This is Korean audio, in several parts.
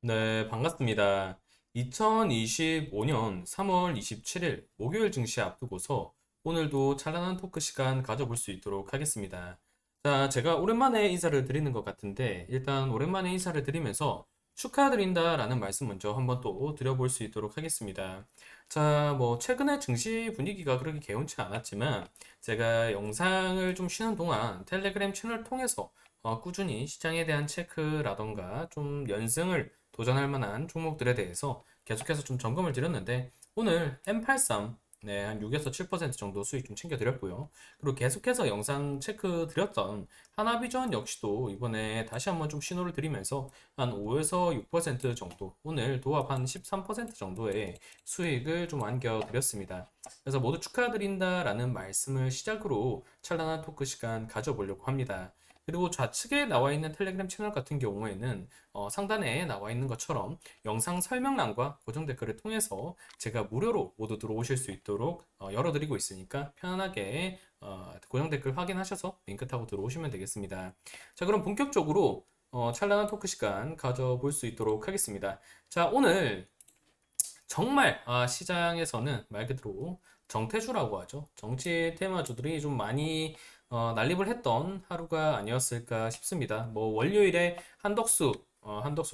네, 반갑습니다. 2025년 3월 27일 목요일 증시 앞두고서 오늘도 찬란한 토크 시간 가져볼 수 있도록 하겠습니다. 자, 제가 오랜만에 인사를 드리는 것 같은데 일단 오랜만에 인사를 드리면서 축하드린다라는 말씀 먼저 한번 또 드려볼 수 있도록 하겠습니다. 자, 뭐 최근에 증시 분위기가 그렇게 개운치 않았지만 제가 영상을 좀 쉬는 동안 텔레그램 채널 통해서 꾸준히 시장에 대한 체크라던가 좀 연승을 도전할 만한 종목들에 대해서 계속해서 좀 점검을 드렸는데 오늘 M83 네, 한 6에서 7% 정도 수익 좀 챙겨드렸고요. 그리고 계속해서 영상 체크 드렸던 하나비전 역시도 이번에 다시 한번 좀 신호를 드리면서 한 5에서 6% 정도 오늘 도합 한 13% 정도의 수익을 좀 안겨드렸습니다. 그래서 모두 축하드린다라는 말씀을 시작으로 찬란한 토크 시간 가져보려고 합니다. 그리고 좌측에 나와 있는 텔레그램 채널 같은 경우에는 상단에 나와 있는 것처럼 영상 설명란과 고정 댓글을 통해서 제가 무료로 모두 들어오실 수 있도록 열어드리고 있으니까 편안하게 고정 댓글 확인하셔서 링크 타고 들어오시면 되겠습니다. 자, 그럼 본격적으로 찬란한 토크 시간 가져볼 수 있도록 하겠습니다. 자, 오늘 정말 시장에서는 말 그대로 정태주라고 하죠. 정치 테마주들이 좀 많이 난립을 했던 하루가 아니었을까 싶습니다. 뭐 월요일에 한덕수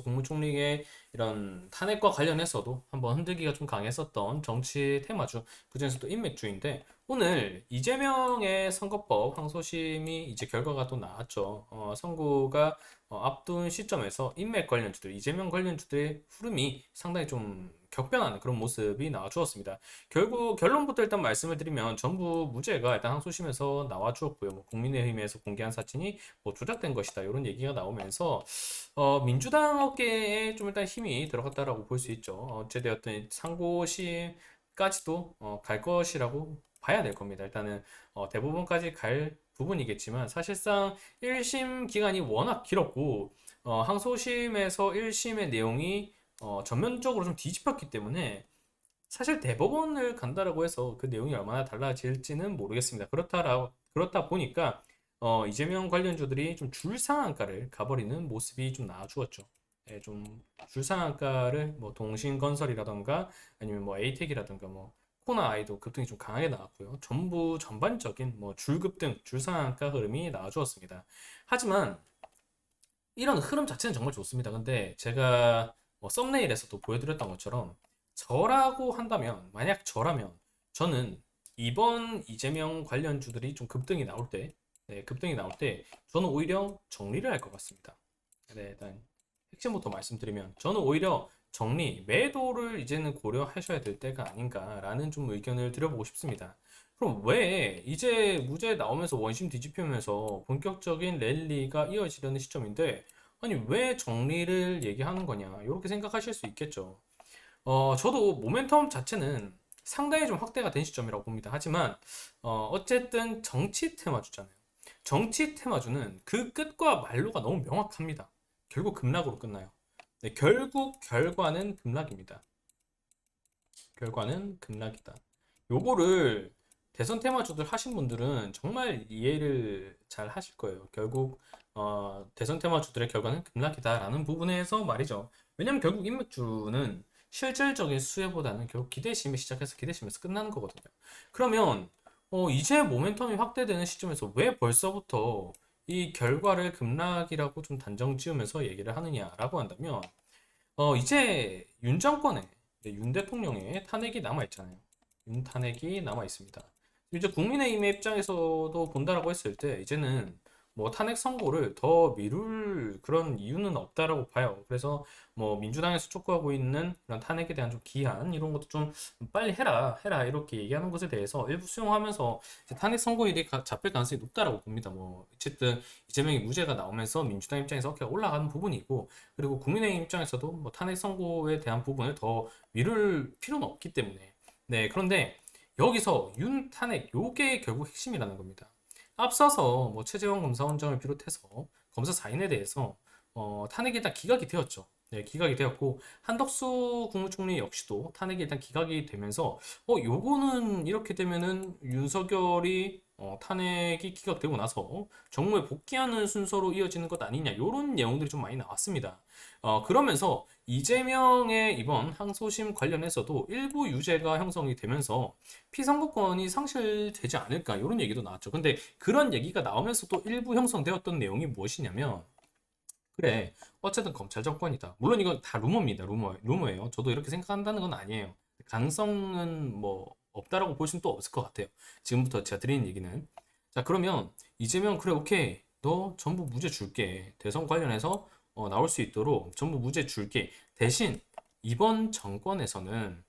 국무총리의 이런 탄핵과 관련해서도 한번 흔들기가 좀 강했었던 정치 테마주, 그중에서도 인맥주인데 오늘 이재명의 선거법 항소심이 이제 결과가 또 나왔죠. 선고가 앞둔 시점에서 인맥 관련주들, 이재명 관련주들의 흐름이 상당히 좀 격변하는 그런 모습이 나와주었습니다. 결국 결론부터 일단 말씀을 드리면 전부 무죄가 일단 항소심에서 나와주었고요. 뭐 국민의힘에서 공개한 사진이 뭐 조작된 것이다 이런 얘기가 나오면서 민주당 어깨에 좀 일단 힘이 들어갔다라고 볼 수 있죠. 어찌되었든 상고심까지도 갈 것이라고 봐야 될 겁니다. 일단은 대법원까지 갈 부분이겠지만 사실상 1심 기간이 워낙 길었고 항소심에서 1심의 내용이 전면적으로 좀 뒤집혔기 때문에 사실 대법원을 간다라고 해서 그 내용이 얼마나 달라질지는 모르겠습니다. 그렇다 보니까 이재명 관련주들이 좀 줄상한가를 가버리는 모습이 좀 나와주었죠. 예, 좀 줄상한가를 뭐 동신건설이라던가 아니면 뭐 에이텍이라던가 뭐 코나 아이도 급등이 좀 강하게 나왔고요. 전부 전반적인 뭐 줄급등, 줄상한가 흐름이 나와주었습니다. 하지만 이런 흐름 자체는 정말 좋습니다. 근데 제가 뭐 썸네일에서도 보여드렸던 것처럼 저라고 한다면, 만약 저라면 저는 이번 이재명 관련주들이 좀 급등이 나올 때, 네, 급등이 나올 때 저는 오히려 정리를 할 것 같습니다. 네, 일단 핵심부터 말씀드리면 저는 오히려 정리, 매도를 이제는 고려하셔야 될 때가 아닌가라는 좀 의견을 드려보고 싶습니다. 그럼 왜 이제 무죄 나오면서 원심 뒤집히면서 본격적인 랠리가 이어지려는 시점인데 아니 왜 정리를 얘기하는 거냐 이렇게 생각하실 수 있겠죠. 저도 모멘텀 자체는 상당히 좀 확대가 된 시점이라고 봅니다. 하지만 어쨌든 정치 테마주잖아요. 정치 테마주는 그 끝과 말로가 너무 명확합니다. 결국 급락으로 끝나요. 네, 결국 결과는 급락입니다. 결과는 급락이다. 요거를 대선 테마주들 하신 분들은 정말 이해를 잘 하실 거예요. 결국 대선 테마주들의 결과는 급락이다라는 부분에서 말이죠. 왜냐면 결국 인맥주는 실질적인 수혜보다는 결국 기대심이 시작해서 기대심에서 끝나는 거거든요. 그러면 이제 모멘텀이 확대되는 시점에서 왜 벌써부터 이 결과를 급락이라고 좀 단정 지으면서 얘기를 하느냐라고 한다면 이제 윤 정권에 윤 대통령의 탄핵이 남아 있잖아요. 윤 탄핵이 남아 있습니다. 이제 국민의힘의 입장에서도 본다라고 했을 때 이제는 뭐 탄핵 선고를 더 미룰 그런 이유는 없다라고 봐요. 그래서 뭐 민주당에서 촉구하고 있는 그런 탄핵에 대한 좀 기한 이런 것도 좀 빨리 해라 이렇게 얘기하는 것에 대해서 일부 수용하면서 이제 탄핵 선고일이 잡힐 가능성이 높다라고 봅니다. 뭐 어쨌든 이재명이 무죄가 나오면서 민주당 입장에서 어깨가 올라가는 부분이고 그리고 국민의힘 입장에서도 뭐 탄핵 선고에 대한 부분을 더 미룰 필요는 없기 때문에 네 그런데 여기서 윤 탄핵 요게 결국 핵심이라는 겁니다. 앞서서 뭐 최재형 검사원장을 비롯해서 검사 사인에 대해서 탄핵이 일단 기각이 되었죠. 네, 기각이 되었고 한덕수 국무총리 역시도 탄핵이 일단 기각이 되면서 요거는 이렇게 되면은 윤석열이 탄핵이 기각되고 나서 정무에 복귀하는 순서로 이어지는 것 아니냐 이런 내용들이 좀 많이 나왔습니다. 그러면서 이재명의 이번 항소심 관련해서도 일부 유죄가 형성이 되면서 피선거권이 상실되지 않을까 이런 얘기도 나왔죠. 근데 그런 얘기가 나오면서 또 일부 형성되었던 내용이 무엇이냐면 그래 어쨌든 검찰 정권이다. 물론 이건 다 루머입니다. 루머예요. 저도 이렇게 생각한다는 건 아니에요. 가능성은 뭐 없다라고 볼 수는 또 없을 것 같아요. 지금부터 제가 드리는 얘기는 자 그러면 이재명 그래 오케이 너 전부 무죄 줄게. 대선 관련해서 나올 수 있도록 전부 무죄 줄게. 대신 이번 정권에서는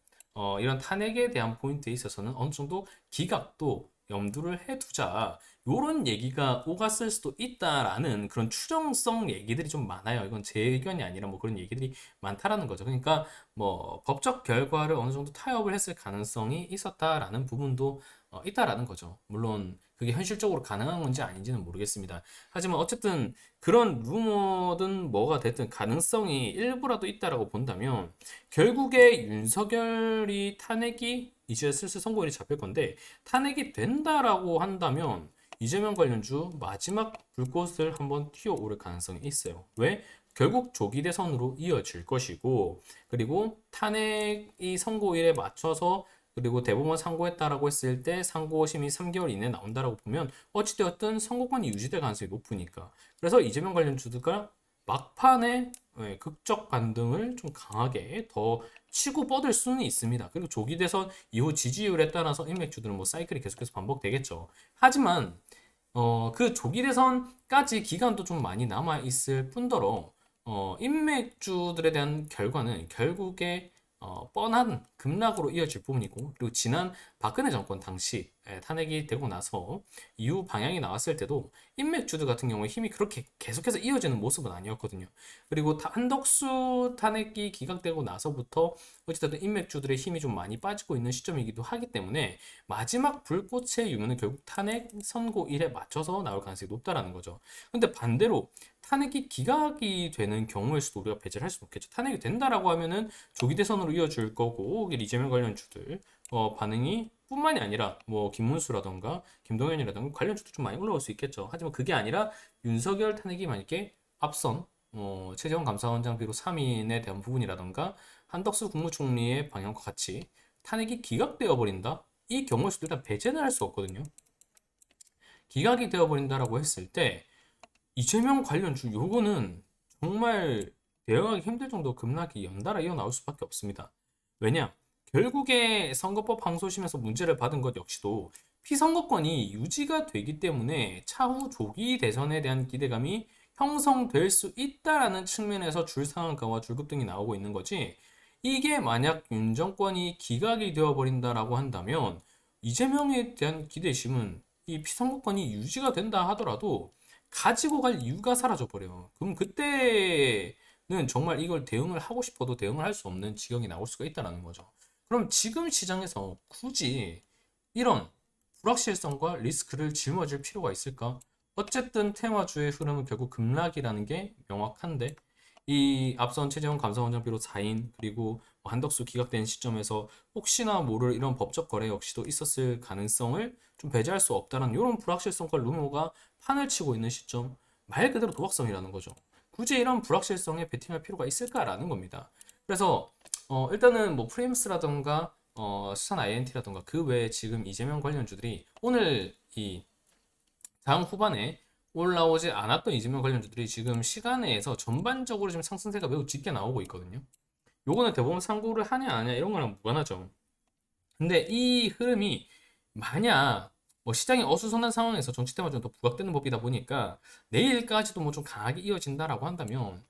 이런 탄핵에 대한 포인트에 있어서는 어느 정도 기각도 염두를 해두자. 요런 얘기가 오갔을 수도 있다라는 그런 추정성 얘기들이 좀 많아요. 이건 제 의견이 아니라 뭐 그런 얘기들이 많다라는 거죠. 그러니까 뭐 법적 결과를 어느 정도 타협을 했을 가능성이 있었다라는 부분도 있다라는 거죠. 물론 그게 현실적으로 가능한 건지 아닌지는 모르겠습니다. 하지만 어쨌든 그런 루머든 뭐가 됐든 가능성이 일부라도 있다라고 본다면 결국에 윤석열이 탄핵이 이제 슬슬 선고일이 잡힐 건데 탄핵이 된다라고 한다면 이재명 관련주 마지막 불꽃을 한번 튀어오를 가능성이 있어요. 왜? 결국 조기 대선으로 이어질 것이고 그리고 탄핵이 선고일에 맞춰서 그리고 대법원 상고했다라고 했을 때 상고심이 3개월 이내에 나온다라고 보면 어찌되었든 선고권이 유지될 가능성이 높으니까 그래서 이재명 관련주가 막판에 극적 반등을 좀 강하게 더 치고 뻗을 수는 있습니다. 그리고 조기 대선 이후 지지율에 따라서 인맥주들은 뭐 사이클이 계속해서 반복되겠죠. 하지만 그 조기 대선까지 기간도 좀 많이 남아 있을 뿐더러 인맥주들에 대한 결과는 결국에 뻔한 급락으로 이어질 부분이고 그리고 지난 박근혜 정권 당시 탄핵이 되고 나서 이후 방향이 나왔을 때도 인맥주들 같은 경우에 힘이 그렇게 계속해서 이어지는 모습은 아니었거든요. 그리고 한덕수 탄핵이 기각되고 나서부터 어쨌든 인맥주들의 힘이 좀 많이 빠지고 있는 시점이기도 하기 때문에 마지막 불꽃의 유무는 결국 탄핵 선고일에 맞춰서 나올 가능성이 높다라는 거죠. 근데 반대로 탄핵이 기각이 되는 경우일 수도 우리가 배제를 할 수 없겠죠. 탄핵이 된다라고 하면은 조기 대선으로 이어질 거고 이재명 관련주들 반응이 뿐만이 아니라 뭐 김문수라던가 김동연이라던가 관련주도 좀 많이 올라올 수 있겠죠. 하지만 그게 아니라 윤석열 탄핵이 만약에 앞선 최재형 감사원장 비로 3인에 대한 부분이라던가 한덕수 국무총리의 방향과 같이 탄핵이 기각되어 버린다. 이 경우일 수도 일단 배제는 할 수 없거든요. 기각이 되어 버린다라고 했을 때 이재명 관련주 요거는 정말 대응하기 힘들 정도 급락이 연달아 이어 나올 수밖에 없습니다. 왜냐? 결국에 선거법 항소심에서 문제를 받은 것 역시도 피선거권이 유지가 되기 때문에 차후 조기 대선에 대한 기대감이 형성될 수 있다라는 측면에서 줄상한가와 줄급등이 나오고 있는 거지. 이게 만약 윤 정권이 기각이 되어버린다라고 한다면 이재명에 대한 기대심은 이 피선거권이 유지가 된다 하더라도 가지고 갈 이유가 사라져 버려요. 그럼 그때는 정말 이걸 대응을 하고 싶어도 대응을 할 수 없는 지경이 나올 수가 있다는 거죠. 그럼 지금 시장에서 굳이 이런 불확실성과 리스크를 짊어질 필요가 있을까? 어쨌든 테마주의 흐름은 결국 급락이라는 게 명확한데 이 앞선 최재형 감사원장 비롯 4인 그리고 한덕수 기각된 시점에서 혹시나 모를 이런 법적 거래 역시도 있었을 가능성을 좀 배제할 수 없다는 이런 불확실성과 루머가 판을 치고 있는 시점 말 그대로 도박성이라는 거죠. 굳이 이런 불확실성에 베팅할 필요가 있을까라는 겁니다. 그래서 일단은 뭐 프레임스라던가 수산 INT라던가 그 외에 지금 이재명 관련주들이 오늘 이 장 후반에 올라오지 않았던 이재명 관련주들이 지금 시간에서 전반적으로 지금 상승세가 매우 짙게 나오고 있거든요. 요거는 대법원 상고를 하냐 안 하냐 이런 거랑 무관하죠. 근데 이 흐름이 만약 뭐 시장이 어수선한 상황에서 정치 테마주는 더 부각되는 법이다 보니까 내일까지도 뭐 좀 강하게 이어진다라고 한다면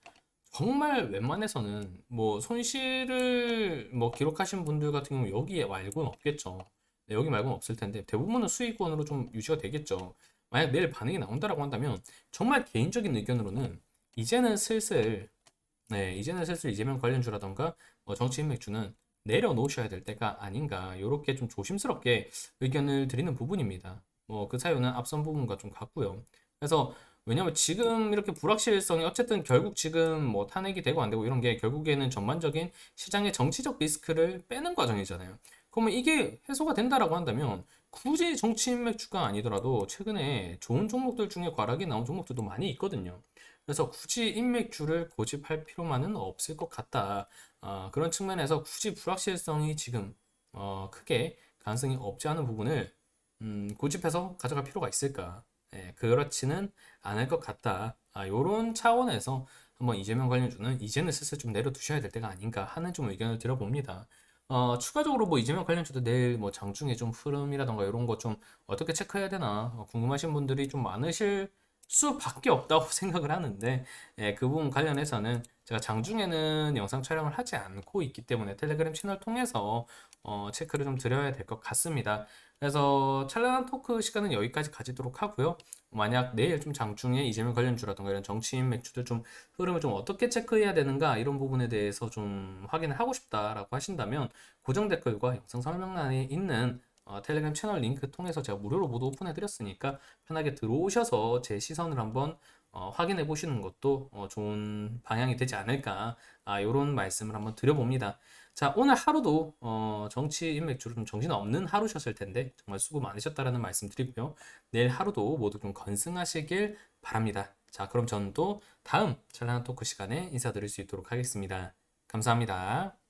정말 웬만해서는 뭐 손실을 뭐 기록하신 분들 같은 경우 여기에 말고는 없겠죠. 네, 여기 말고는 없을 텐데 대부분은 수익권으로 좀 유지가 되겠죠. 만약 내일 반응이 나온다라고 한다면 정말 개인적인 의견으로는 이제는 슬슬 이제는 슬슬 이재명 관련주라던가 정치 인맥주는 내려놓으셔야 될 때가 아닌가 이렇게 좀 조심스럽게 의견을 드리는 부분입니다. 뭐 그 사유는 앞선 부분과 좀 같고요. 그래서 왜냐면 지금 이렇게 불확실성이 어쨌든 결국 지금 뭐 탄핵이 되고 안 되고 이런 게 결국에는 전반적인 시장의 정치적 리스크를 빼는 과정이잖아요. 그러면 이게 해소가 된다라고 한다면 굳이 정치 인맥주가 아니더라도 최근에 좋은 종목들 중에 과락이 나온 종목들도 많이 있거든요. 그래서 굳이 인맥주를 고집할 필요만은 없을 것 같다. 그런 측면에서 굳이 불확실성이 지금 크게 가능성이 없지 않은 부분을 고집해서 가져갈 필요가 있을까? 예, 그렇지는 않을 것 같다. 요런 차원에서 한번 이재명 관련주는 이제는 슬슬 좀 내려두셔야 될 때가 아닌가 하는 좀 의견을 들어봅니다. 추가적으로 뭐 이재명 관련주도 내일 뭐 장중에 좀 흐름이라던가 이런 거 좀 어떻게 체크해야 되나 궁금하신 분들이 좀 많으실 수밖에 없다고 생각을 하는데, 예, 그 부분 관련해서는 제가 장중에는 영상 촬영을 하지 않고 있기 때문에 텔레그램 채널 통해서 체크를 좀 드려야 될 것 같습니다. 그래서 찬란한 토크 시간은 여기까지 가지도록 하고요. 만약 내일 좀 장중에 이재명 관련주라던가 이런 정치인 맥주들 좀 흐름을 좀 어떻게 체크해야 되는가 이런 부분에 대해서 좀 확인을 하고 싶다라고 하신다면 고정 댓글과 영상 설명란에 있는 텔레그램 채널 링크 통해서 제가 무료로 모두 오픈해 드렸으니까 편하게 들어오셔서 제 시선을 한번 확인해 보시는 것도 좋은 방향이 되지 않을까, 이런 말씀을 한번 드려봅니다. 자, 오늘 하루도 정치 인맥주로 좀 정신없는 하루셨을 텐데 정말 수고 많으셨다라는 말씀 드리고요. 내일 하루도 모두 좀 건승하시길 바랍니다. 자, 그럼 저는 또 다음 찬란한 토크 시간에 인사드릴 수 있도록 하겠습니다. 감사합니다.